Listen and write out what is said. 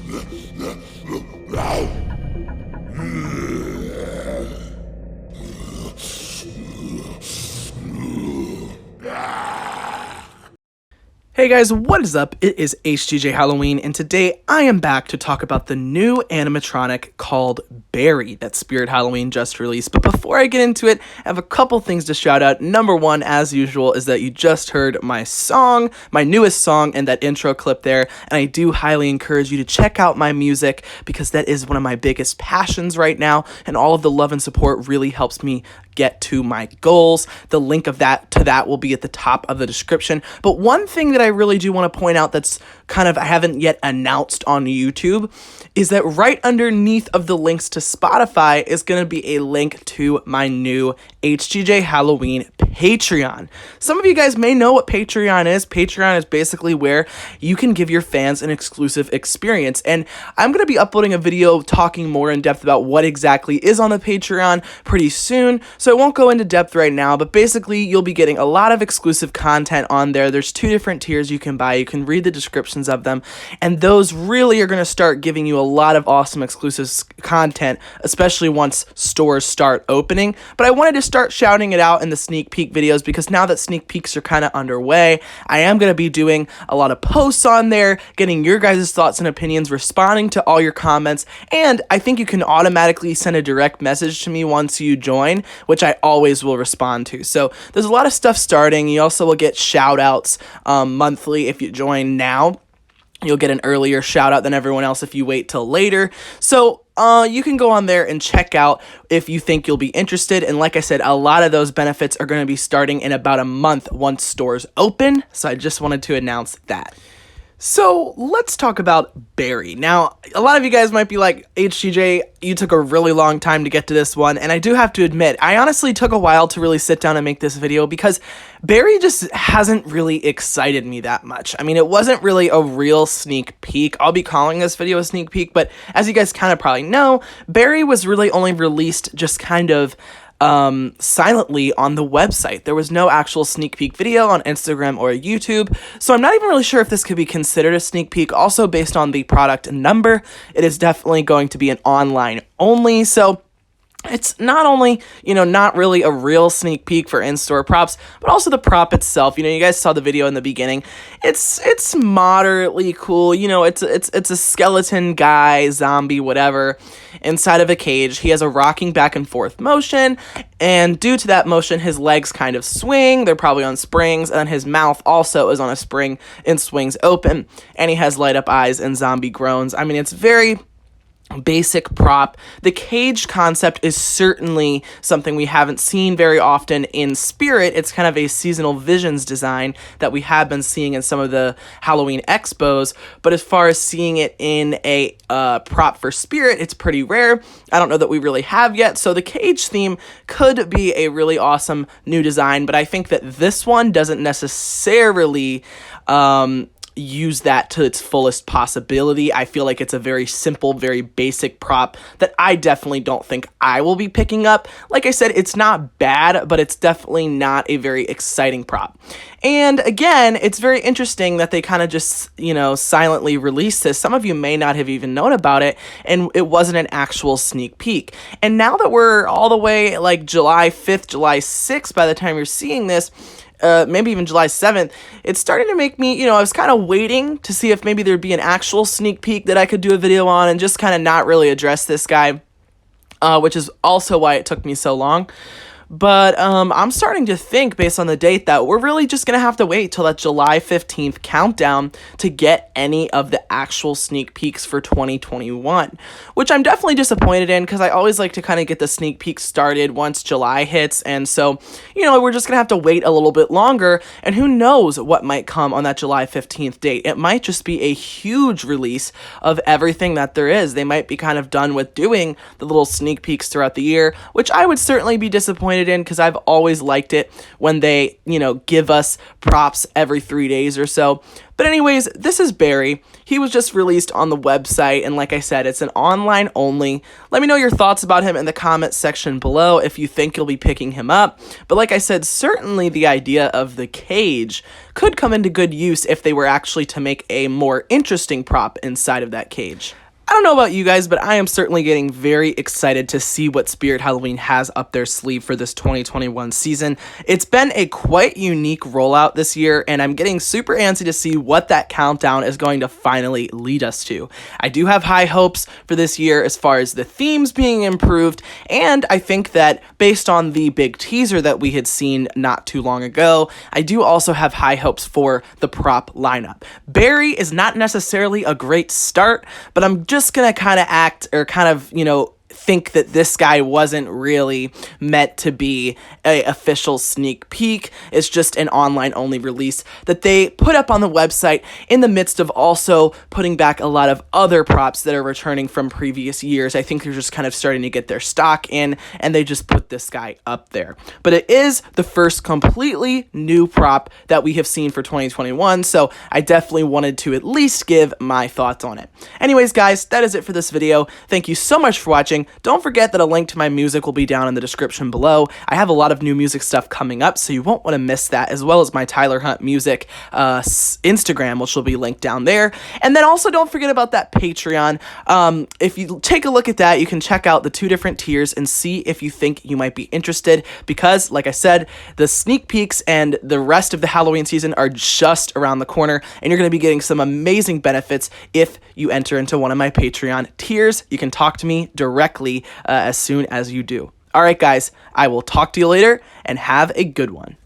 Hey guys, what is up? It is HGJ Halloween, and today I am back to talk about the new animatronic called Barry that Spirit Halloween just released. But before I get into it, I have a couple things to shout out. Number one, as usual, is that you just heard my song, my newest song, and that intro clip there, and I do highly encourage you to check out my music because that is one of my biggest passions right now, and all of the love and support really helps me get to my goals. The link of that will be at the top of the description. But one thing that I really do want to point out that's kind of I haven't yet announced on YouTube is that right underneath of the links to Spotify is going to be a link to my new HGJ Halloween Patreon. Some of you guys may know what Patreon is. Patreon is basically where you can give your fans an exclusive experience. And I'm going to be uploading a video talking more in depth about what exactly is on the Patreon pretty soon. So I won't go into depth right now, but basically you'll be getting a lot of exclusive content on there. There's 2 different tiers you can buy. You can read the descriptions of them, and those really are going to start giving you a lot of awesome exclusive content, especially once stores start opening. But I wanted to start shouting it out in the sneak peek videos because now that sneak peeks are kind of underway, I am going to be doing a lot of posts on there, getting your guys' thoughts and opinions, responding to all your comments, and I think you can automatically send a direct message to me once you join, which I always will respond to. So there's a lot of stuff starting. You also will get shout outs monthly if you join now. You'll get an earlier shout out than everyone else if you wait till later. So you can go on there and check out if you think you'll be interested. And like I said, a lot of those benefits are going to be starting in about a month once stores open. So I just wanted to announce that. So let's talk about Barry. Now, a lot of you guys might be like, HGJ, you took a really long time to get to this one, and I do have to admit, I honestly took a while to really sit down and make this video because Barry just hasn't really excited me that much. I mean, it wasn't really a real sneak peek. I'll be calling this video a sneak peek, but as you guys kind of probably know, Barry was really only released just kind of silently on the website. There was no actual sneak peek video on Instagram or YouTube, so I'm not even really sure if this could be considered a sneak peek. Also, based on the product number, it is definitely going to be an online only, so it's not only, not really a real sneak peek for in-store props, but also the prop itself. You guys saw the video in the beginning. It's moderately cool. It's a skeleton guy, zombie, whatever, inside of a cage. He has a rocking back and forth motion, and due to that motion, his legs kind of swing. They're probably on springs, and his mouth also is on a spring and swings open, and he has light up eyes and zombie groans. I mean, it's very basic prop. The cage concept is certainly something we haven't seen very often in Spirit. It's kind of a seasonal visions design that we have been seeing in some of the Halloween expos, but as far as seeing it in a prop for Spirit, it's pretty rare. I don't know that we really have yet, so the cage theme could be a really awesome new design, but I think that this one doesn't necessarily use that to its fullest possibility. I feel like it's a very simple, very basic prop that I definitely don't think I will be picking up. Like I said, it's not bad, but it's definitely not a very exciting prop. And again, it's very interesting that they kind of just, silently released this. Some of you may not have even known about it, and it wasn't an actual sneak peek. And now that we're all the way like July 5th, July 6th, by the time you're seeing this, maybe even July 7th, it's starting to make me, I was kind of waiting to see if maybe there'd be an actual sneak peek that I could do a video on and just kind of not really address this guy, which is also why it took me so long. But I'm starting to think, based on the date, that we're really just going to have to wait till that July 15th countdown to get any of the actual sneak peeks for 2021, which I'm definitely disappointed in because I always like to kind of get the sneak peek started once July hits. And so, we're just going to have to wait a little bit longer, and who knows what might come on that July 15th date. It might just be a huge release of everything that there is. They might be kind of done with doing the little sneak peeks throughout the year, which I would certainly be disappointed disappointed in because I've always liked it when they, give us props every 3 days or so. But anyways, this is Barry. He was just released on the website, and like I said, it's an online only. Let me know your thoughts about him in the comments section below if you think you'll be picking him up. But like I said, certainly the idea of the cage could come into good use if they were actually to make a more interesting prop inside of that cage. I don't know about you guys, but I am certainly getting very excited to see what Spirit Halloween has up their sleeve for this 2021 season. It's been a quite unique rollout this year, and I'm getting super antsy to see what that countdown is going to finally lead us to. I do have high hopes for this year as far as the themes being improved, and I think that based on the big teaser that we had seen not too long ago, I do also have high hopes for the prop lineup. Barry is not necessarily a great start, but I'm just gonna kind of think that this guy wasn't really meant to be a official sneak peek. It's just an online only release that they put up on the website in the midst of also putting back a lot of other props that are returning from previous years. I think they're just kind of starting to get their stock in, and they just put this guy up there. But it is the first completely new prop that we have seen for 2021, so I definitely wanted to at least give my thoughts on it. Anyways, guys, that is it for this video. Thank you so much for watching. Don't forget that a link to my music will be down in the description below. I have a lot of new music stuff coming up, so you won't want to miss that, as well as my Tyler Hunt Music Instagram, which will be linked down there. And then also don't forget about that Patreon. If you take a look at that, you can check out the 2 different tiers and see if you think you might be interested, because, like I said, the sneak peeks and the rest of the Halloween season are just around the corner, and you're going to be getting some amazing benefits if you enter into one of my Patreon tiers. You can talk to me directly as soon as you do. All right, guys, I will talk to you later, and have a good one.